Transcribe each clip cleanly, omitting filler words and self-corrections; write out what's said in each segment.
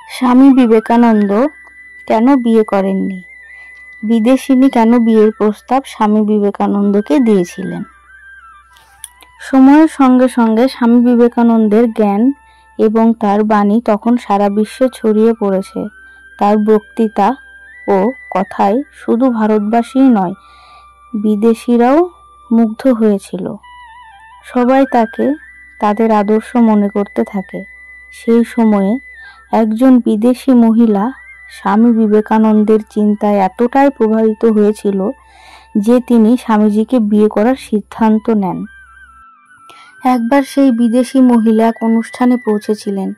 স্বামী বিবেকানন্দ কেন বিয়ে করেননি? বিদেশিনী কেন বিয়ের প্রস্তাব স্বামী বিবেকানন্দকে দিয়েছিলেন? সময়ের সঙ্গে সঙ্গে স্বামী বিবেকানন্দের জ্ঞান এবং তার বাণী তখন সারা বিশ্বে ছড়িয়ে পড়েছে। তার বক্তৃতা ও কথায় শুধু ভারতবাসীই নয়, বিদেশিরাও মুগ্ধ হয়েছিল। সবাই তাকে তাদের আদর্শ মনে করতে থাকে। সেই সময়ে একজন বিদেশি মহিলা স্বামী বিবেকানন্দের চিন্তায় এতটাই প্রভাবিত হয়েছিল যে তিনি স্বামীজিকে বিয়ে করার সিদ্ধান্ত নেন। একবার সেই বিদেশি মহিলা এক অনুষ্ঠানে পৌঁছেছিলেন,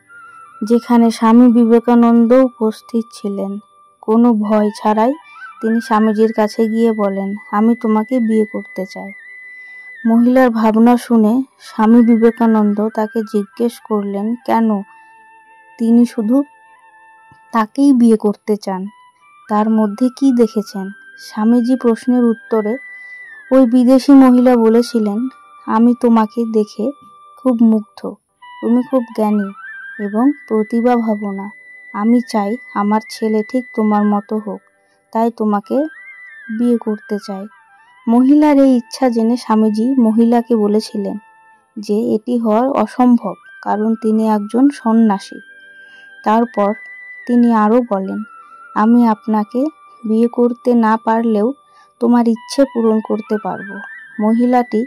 যেখানে স্বামী বিবেকানন্দ উপস্থিত ছিলেন। কোনো ভয় ছাড়াই তিনি স্বামীজির কাছে গিয়ে বলেন, আমি তোমাকে বিয়ে করতে চাই। মহিলার ভাবনা শুনে স্বামী বিবেকানন্দ তাকে জিজ্ঞেস করলেন কেন তিনি শুধু তাকেই বিয়ে করতে চান, তার মধ্যে কি দেখেছেন? স্বামীজি প্রশ্নের উত্তরে ওই বিদেশি মহিলা বলেছিলেন, আমি তোমাকে দেখে খুব মুগ্ধ, তুমি খুব জ্ঞানী এবং প্রতিভা ভাবনা। আমি চাই আমার ছেলে ঠিক তোমার মতো হোক, তাই তোমাকে বিয়ে করতে চাই। মহিলার এই ইচ্ছা জেনে স্বামীজি মহিলাকে বলেছিলেন যে এটি হওয়ার অসম্ভব, কারণ তিনি একজন সন্ন্যাসী। তারপর তিনি আরও বলেন, আমি আপনাকে বিয়ে করতে না পারলেও তোমার ইচ্ছে পূরণ করতে পারবো। মহিলাটি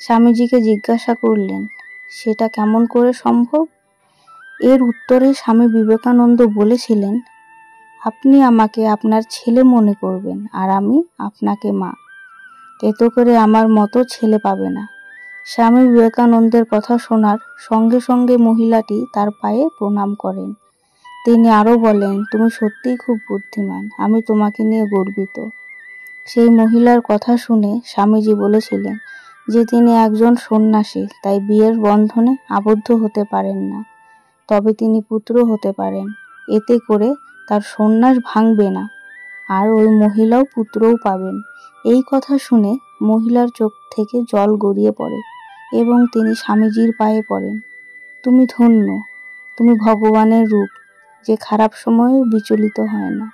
স্বামীজিকে জিজ্ঞাসা করলেন, সেটা কেমন করে সম্ভব? এর উত্তরে স্বামী বিবেকানন্দ বলেছিলেন, আপনি আমাকে আপনার ছেলে মনে করবেন আর আমি আপনাকে মা। এতে করে আমার মতো ছেলে পাবে না। স্বামী বিবেকানন্দের কথা শোনার সঙ্গে সঙ্গে মহিলাটি তার পায়ে প্রণাম করেন। তিনি আরও বলেন, তুমি সত্যিই খুব বুদ্ধিমান, আমি তোমাকে নিয়ে গর্বিত। সেই মহিলার কথা শুনে স্বামীজি বলেছিলেন যে তিনি একজন সন্ন্যাসী, তাই বিয়ের বন্ধনে আবদ্ধ হতে পারেন না, তবে তিনি পুত্র হতে পারেন। এতে করে তার সন্ন্যাস ভাঙবে না, আর ওই মহিলাও পুত্রও পাবেন। এই কথা শুনে মহিলার চোখ থেকে জল গড়িয়ে পড়ে এবং তিনি স্বামীজির পায়ে পড়েন। তুমি ধন্য, তুমি ভগবানের রূপ, যে খারাপ সময়ে বিচলিত হয় না।